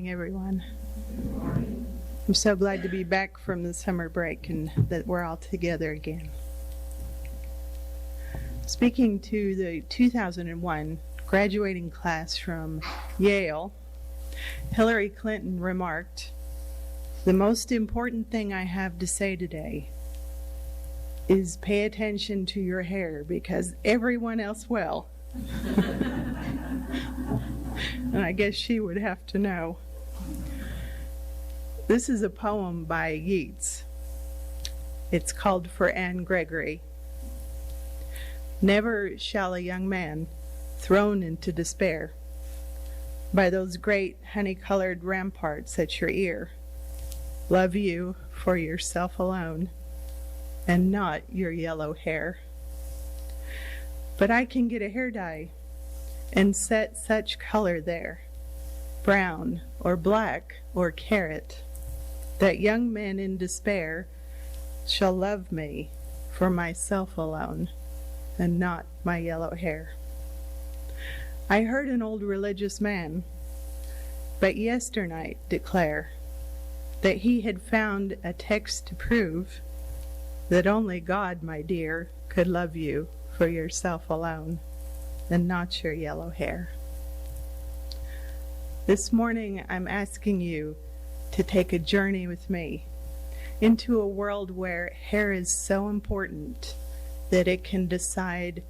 morning, everyone. I'm so glad to be back from the summer break and that we're all together again. Speaking to the 2001 graduating class from Yale, Hillary Clinton remarked, "The most important thing I have to say today is pay attention to your hair because everyone else will." And I guess she would have to know. This is a poem by Yeats. It's called For Anne Gregory. Never shall a young man, thrown into despair by those great honey-colored ramparts at your ear, love you for yourself alone and not your yellow hair. But I can get a hair dye and set such color there, brown or black or carrot, that young men in despair shall love me for myself alone and not my yellow hair. I heard an old religious man but yesternight declare that he had found a text to prove that only God, my dear, could love you for yourself alone and not your yellow hair. This morning, I'm asking you to take a journey with me into a world where hair is so important that it can decide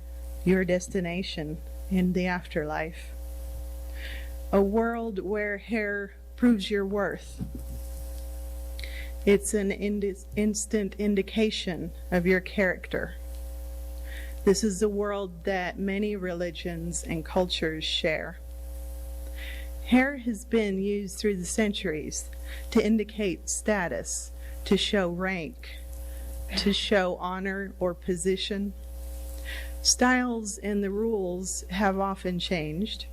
your destination in the afterlife. A world where hair proves your worth. It's an instant indication of your character. This is the world that many religions and cultures share. Hair has been used through the centuries to indicate status, to show rank, to show honor or position. Styles and the rules have often changed,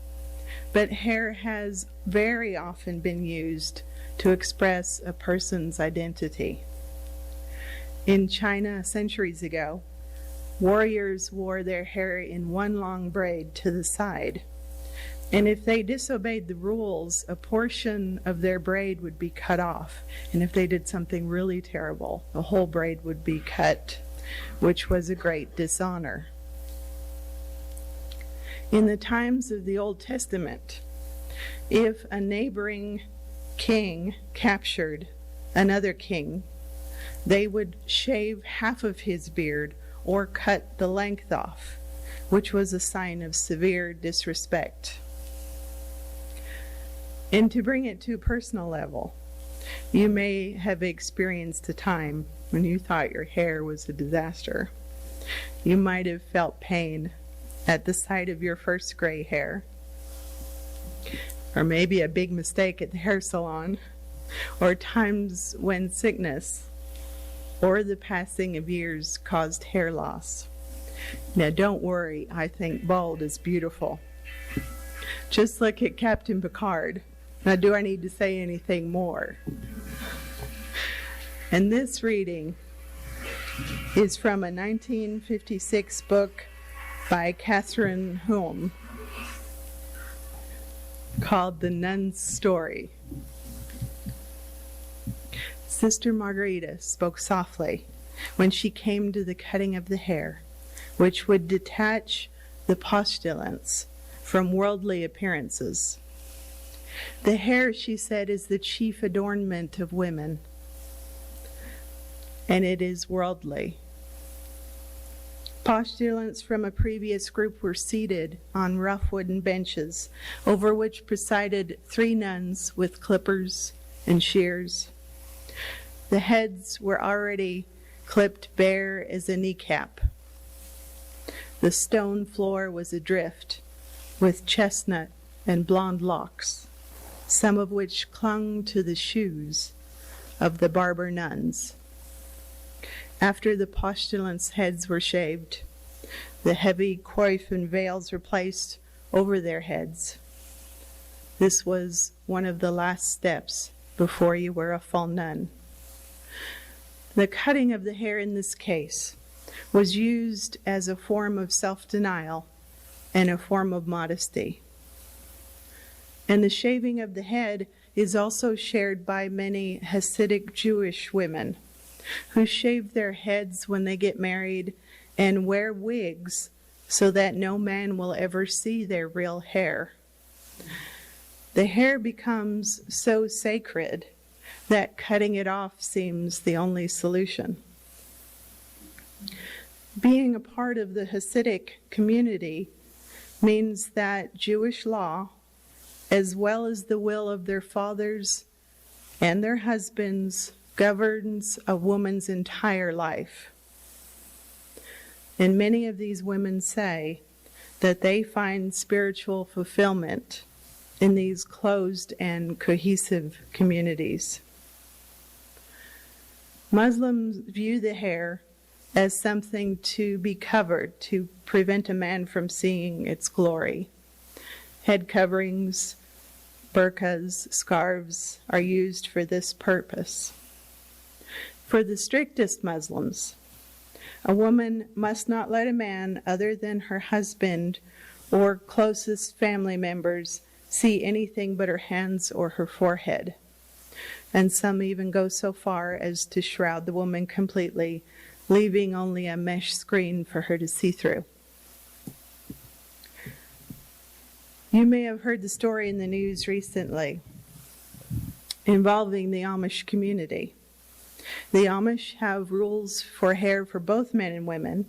but hair has very often been used to express a person's identity. In China, centuries ago, warriors wore their hair in one long braid to the side, and if they disobeyed the rules, a portion of their braid would be cut off, and if they did something really terrible, the whole braid would be cut, which was a great dishonor. In the times of the Old Testament, if a neighboring king captured another king, they would shave half of his beard or cut the length off, which was a sign of severe disrespect. And to bring it to a personal level, you may have experienced a time when you thought your hair was a disaster. You might have felt pain at the sight of your first gray hair, or maybe a big mistake at the hair salon, or times when sickness or the passing of years caused hair loss. Now don't worry, I think bald is beautiful. Just look at Captain Picard. Now do I need to say anything more? And this reading is from a 1956 book by Catherine Hulme called The Nun's Story. Sister Margarita spoke softly when she came to the cutting of the hair, which would detach the postulants from worldly appearances. The hair, she said, is the chief adornment of women, and it is worldly. Postulants from a previous group were seated on rough wooden benches, over which presided 3 nuns with clippers and shears. The heads were already clipped bare as a kneecap. The stone floor was adrift with chestnut and blonde locks, some of which clung to the shoes of the barber nuns. After the postulants' heads were shaved, the heavy coif and veils were placed over their heads. This was one of the last steps before you were a full nun. The cutting of the hair in this case was used as a form of self-denial and a form of modesty. And the shaving of the head is also shared by many Hasidic Jewish women who shave their heads when they get married and wear wigs so that no man will ever see their real hair. The hair becomes so sacred that cutting it off seems the only solution. Being a part of the Hasidic community means that Jewish law, as well as the will of their fathers and their husbands, governs a woman's entire life. And many of these women say that they find spiritual fulfillment in these closed and cohesive communities. Muslims view the hair as something to be covered to prevent a man from seeing its glory. Head coverings, burqas, scarves are used for this purpose. For the strictest Muslims, a woman must not let a man other than her husband or closest family members see anything but her hands or her forehead. And some even go so far as to shroud the woman completely, leaving only a mesh screen for her to see through. You may have heard the story in the news recently involving the Amish community. The Amish have rules for hair for both men and women.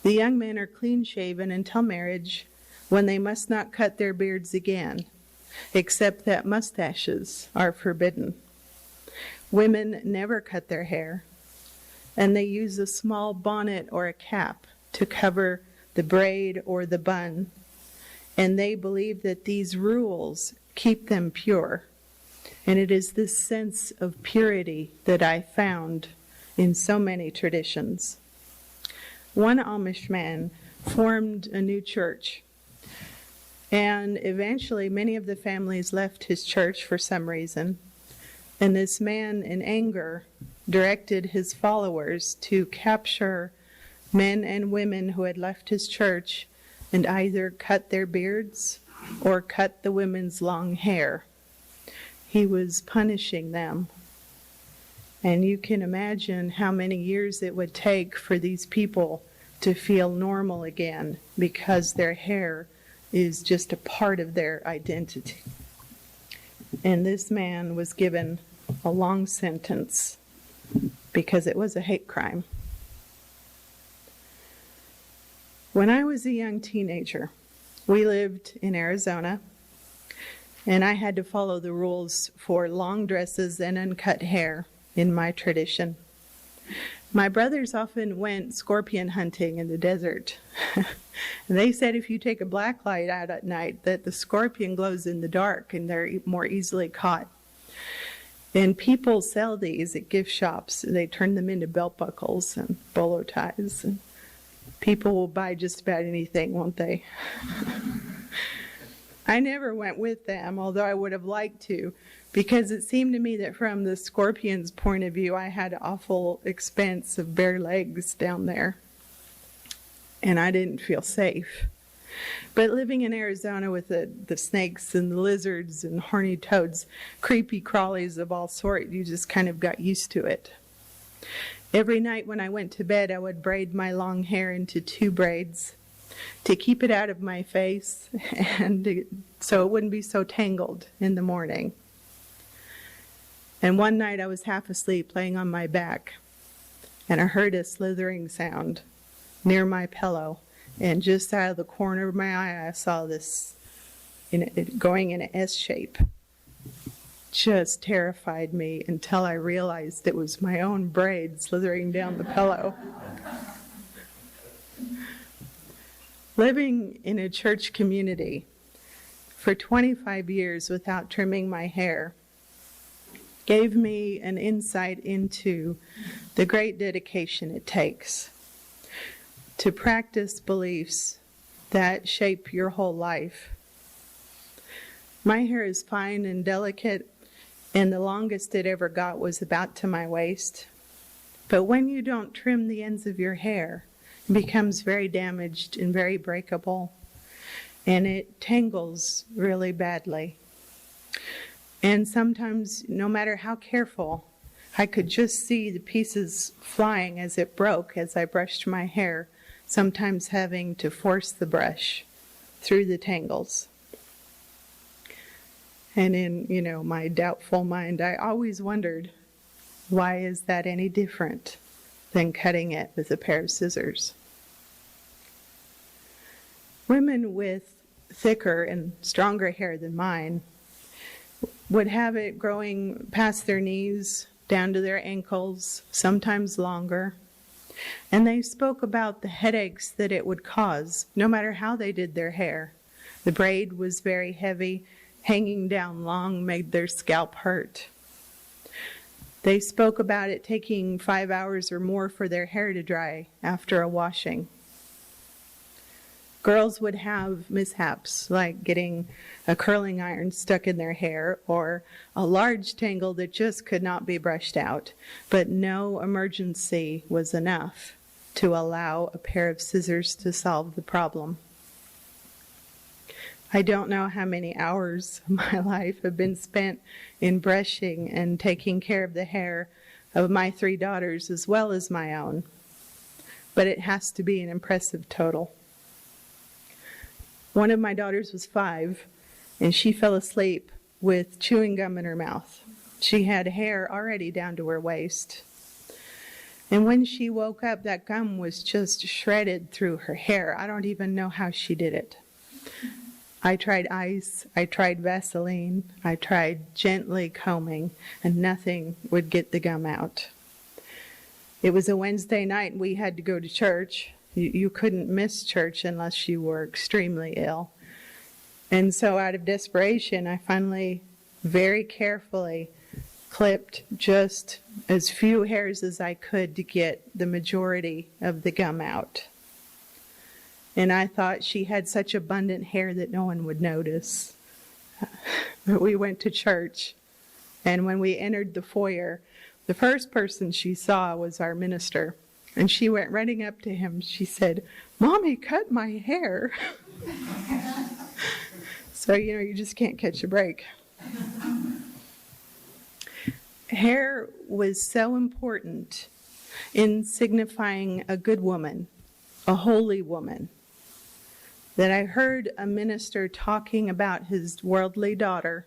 The young men are clean-shaven until marriage, when they must not cut their beards again, except that mustaches are forbidden. Women never cut their hair, and they use a small bonnet or a cap to cover the braid or the bun, and they believe that these rules keep them pure. And it is this sense of purity that I found in so many traditions. One Amish man formed a new church, and eventually many of the families left his church for some reason. And this man, in anger, directed his followers to capture men and women who had left his church and either cut their beards or cut the women's long hair. He was punishing them. And you can imagine how many years it would take for these people to feel normal again, because their hair is just a part of their identity. And this man was given a long sentence because it was a hate crime. When I was a young teenager, we lived in Arizona, and I had to follow the rules for long dresses and uncut hair in my tradition. My brothers often went scorpion hunting in the desert. And they said if you take a black light out at night, that the scorpion glows in the dark and they're more easily caught. And people sell these at gift shops. They turn them into belt buckles and bolo ties. And people will buy just about anything, won't they? I never went with them, although I would have liked to, because it seemed to me that from the scorpion's point of view, I had an awful expanse of bare legs down there, and I didn't feel safe. But living in Arizona with the snakes and the lizards and horny toads, creepy crawlies of all sorts, you just kind of got used to it. Every night when I went to bed, I would braid my long hair into 2 braids to keep it out of my face and so it wouldn't be so tangled in the morning. And one night I was half asleep laying on my back, and I heard a slithering sound near my pillow, and just out of the corner of my eye I saw this going in an S shape. Just terrified me until I realized it was my own braid slithering down the pillow. Living in a church community for 25 years without trimming my hair gave me an insight into the great dedication it takes to practice beliefs that shape your whole life. My hair is fine and delicate, and the longest it ever got was about to my waist. But when you don't trim the ends of your hair, it becomes very damaged and very breakable. and it tangles really badly. And sometimes, no matter how careful, I could just see the pieces flying as it broke as I brushed my hair, sometimes having to force the brush through the tangles. And in, my doubtful mind, I always wondered, why is that any different than cutting it with a pair of scissors? Women with thicker and stronger hair than mine would have it growing past their knees, down to their ankles, sometimes longer. And they spoke about the headaches that it would cause, no matter how they did their hair. The braid was very heavy, hanging down long made their scalp hurt. They spoke about it taking 5 hours or more for their hair to dry after a washing. Girls would have mishaps, like getting a curling iron stuck in their hair or a large tangle that just could not be brushed out, but no emergency was enough to allow a pair of scissors to solve the problem. I don't know how many hours of my life have been spent in brushing and taking care of the hair of my 3 daughters as well as my own, but it has to be an impressive total. One of my daughters was 5, and she fell asleep with chewing gum in her mouth. She had hair already down to her waist. And when she woke up, that gum was just shredded through her hair. I don't even know how she did it. I tried ice, I tried Vaseline, I tried gently combing, and nothing would get the gum out. It was a Wednesday night, and we had to go to church. You couldn't miss church unless you were extremely ill. And so out of desperation, I finally very carefully clipped just as few hairs as I could to get the majority of the gum out. And I thought she had such abundant hair that no one would notice. But we went to church, and when we entered the foyer, the first person she saw was our minister. And she went running up to him. She said, "Mommy, cut my hair." So, you just can't catch a break. Hair was so important in signifying a good woman, a holy woman, that I heard a minister talking about his worldly daughter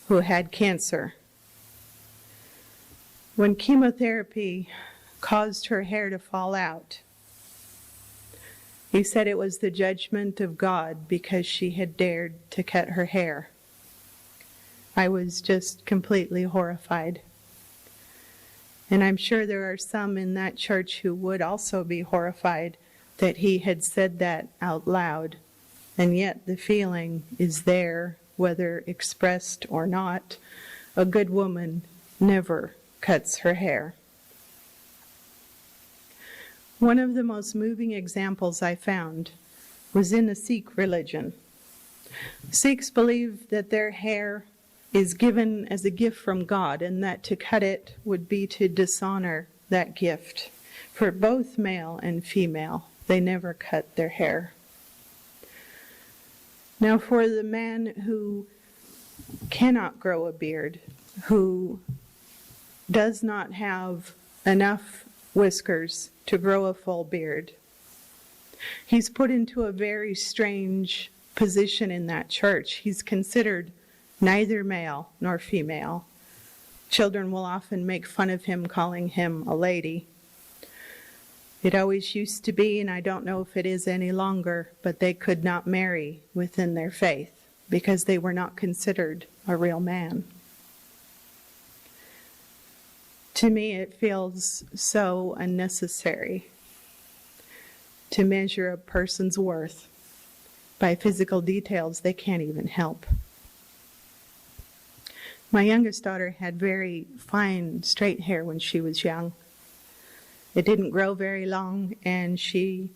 who had cancer. When chemotherapy caused her hair to fall out, he said it was the judgment of God because she had dared to cut her hair. I was just completely horrified. And I'm sure there are some in that church who would also be horrified that he had said that out loud. And yet the feeling is there, whether expressed or not. A good woman never cuts her hair. One of the most moving examples I found was in the Sikh religion. Sikhs believe that their hair is given as a gift from God, and that to cut it would be to dishonor that gift. For both male and female, they never cut their hair. Now, for the man who cannot grow a beard, who does not have enough whiskers to grow a full beard, he's put into a very strange position in that church. He's considered neither male nor female. Children will often make fun of him, calling him a lady. It always used to be, and I don't know if it is any longer, but they could not marry within their faith because they were not considered a real man. To me, it feels so unnecessary to measure a person's worth by physical details they can't even help. My youngest daughter had very fine, straight hair when she was young. It didn't grow very long, and she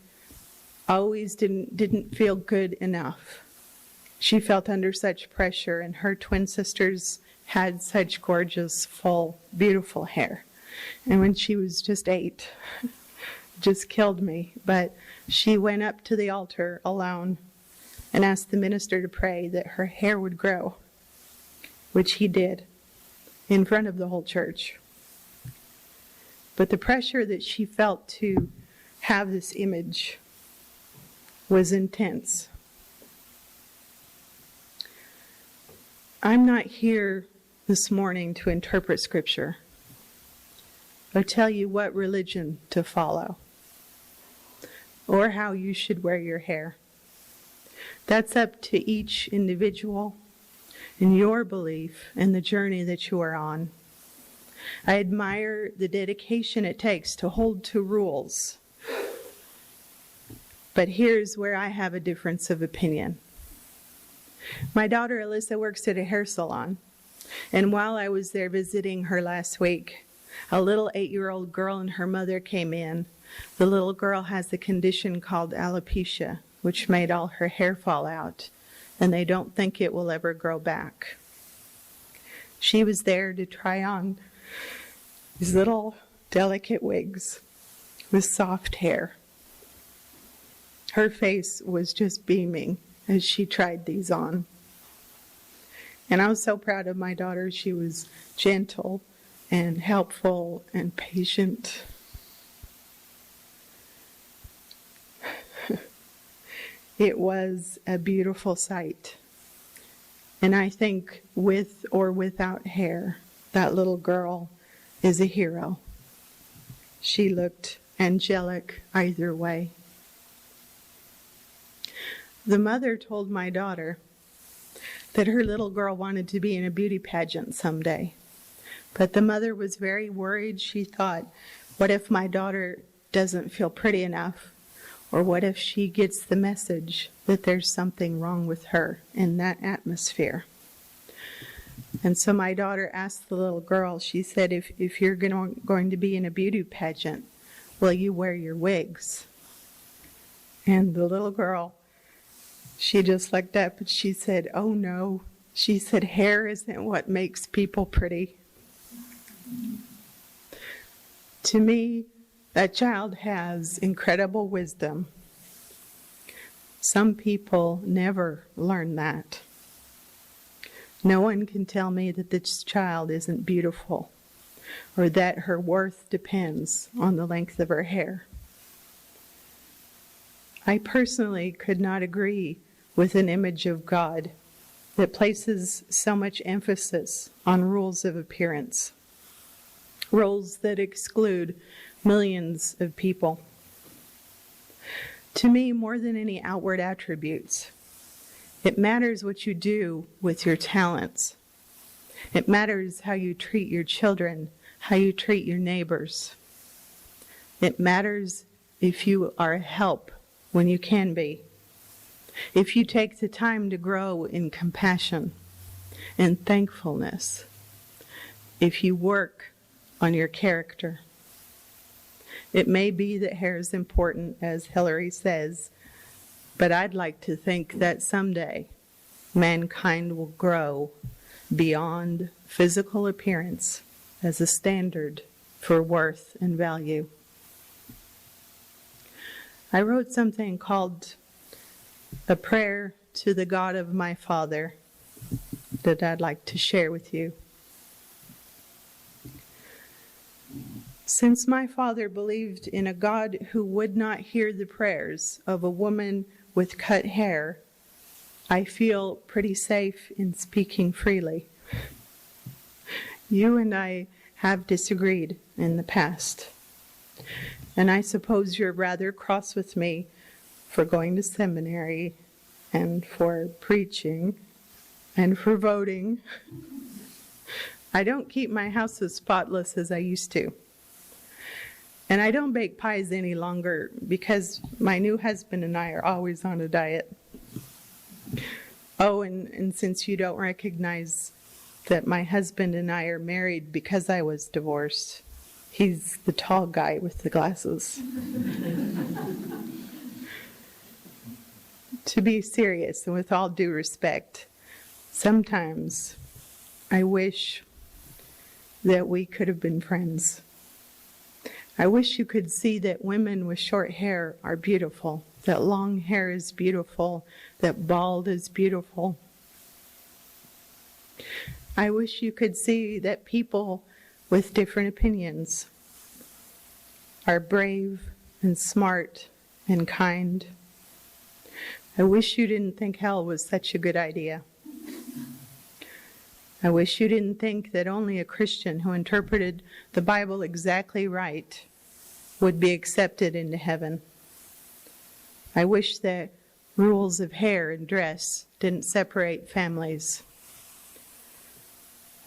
always didn't feel good enough. She felt under such pressure, and her twin sisters had such gorgeous, full, beautiful hair. And when she was just 8, it just killed me. But she went up to the altar alone and asked the minister to pray that her hair would grow, which he did in front of the whole church. But the pressure that she felt to have this image was intense. I'm not here this morning to interpret Scripture or tell you what religion to follow or how you should wear your hair. That's up to each individual and your belief and the journey that you are on. I admire the dedication it takes to hold to rules. But here's where I have a difference of opinion. My daughter Alyssa works at a hair salon, and while I was there visiting her last week, a little 8-year-old girl and her mother came in. The little girl has a condition called alopecia, which made all her hair fall out, and they don't think it will ever grow back. She was there to try on these little delicate wigs with soft hair. Her face was just beaming as she tried these on. And I was so proud of my daughter. She was gentle and helpful and patient. It was a beautiful sight. And I think with or without hair, that little girl is a hero. She looked angelic either way. The mother told my daughter that her little girl wanted to be in a beauty pageant someday. But the mother was very worried. She thought, what if my daughter doesn't feel pretty enough? Or what if she gets the message that there's something wrong with her in that atmosphere? And so my daughter asked the little girl, she said, if you're going to be in a beauty pageant, will you wear your wigs? And the little girl, she just looked up and she said, oh no. She said, hair isn't what makes people pretty. To me, that child has incredible wisdom. Some people never learn that. No one can tell me that this child isn't beautiful or that her worth depends on the length of her hair. I personally could not agree with an image of God that places so much emphasis on rules of appearance, rules that exclude millions of people. To me, more than any outward attributes, it matters what you do with your talents. It matters how you treat your children, how you treat your neighbors. It matters if you are a help when you can be. If you take the time to grow in compassion and thankfulness. If you work on your character. It may be that hair is important, as Hillary says, but I'd like to think that someday mankind will grow beyond physical appearance as a standard for worth and value. I wrote something called A Prayer to the God of My Father that I'd like to share with you. Since my father believed in a God who would not hear the prayers of a woman with cut hair, I feel pretty safe in speaking freely. You and I have disagreed in the past, and I suppose you're rather cross with me for going to seminary and for preaching and for voting. I don't keep my house as spotless as I used to. And I don't bake pies any longer because my new husband and I are always on a diet. Oh, and since you don't recognize that my husband and I are married because I was divorced, he's the tall guy with the glasses. To be serious, and with all due respect, sometimes I wish that we could have been friends. I wish you could see that women with short hair are beautiful that long hair is beautiful, that bald is beautiful. I wish you could see that people with different opinions are brave and smart and kind. I wish you didn't think hell was such a good idea. I wish you didn't think that only a Christian who interpreted the Bible exactly right would be accepted into heaven. I wish that rules of hair and dress didn't separate families.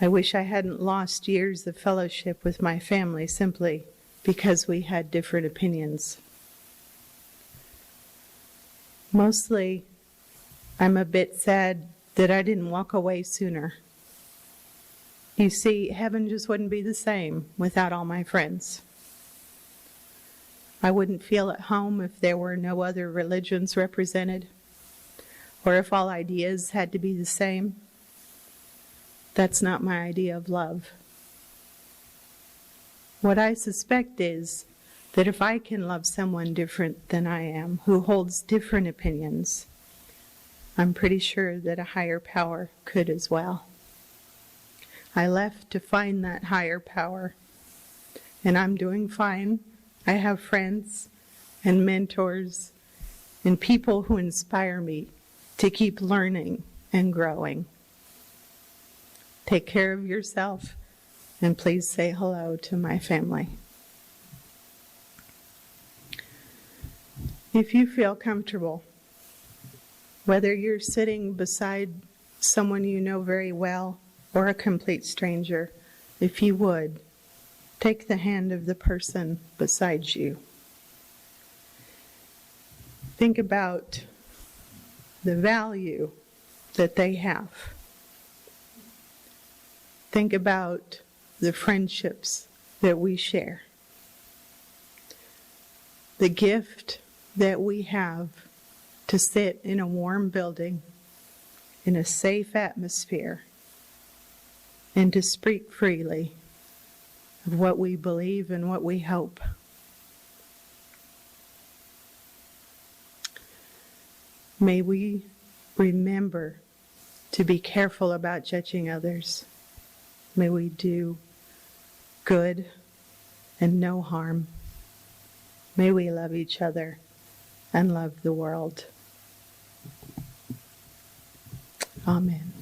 I wish I hadn't lost years of fellowship with my family simply because we had different opinions. Mostly, I'm a bit sad that I didn't walk away sooner. You see, heaven just wouldn't be the same without all my friends. I wouldn't feel at home if there were no other religions represented, or if all ideas had to be the same. That's not my idea of love. What I suspect is that if I can love someone different than I am, who holds different opinions, I'm pretty sure that a higher power could as well. I left to find that higher power, and I'm doing fine. I have friends and mentors and people who inspire me to keep learning and growing. Take care of yourself, and please say hello to my family. If you feel comfortable, whether you're sitting beside someone you know very well or a complete stranger, if you would, take the hand of the person beside you. Think about the value that they have. Think about the friendships that we share. The gift that we have to sit in a warm building, in a safe atmosphere, and to speak freely of what we believe and what we hope. May we remember to be careful about judging others. May we do good and no harm. May we love each other and love the world. Amen.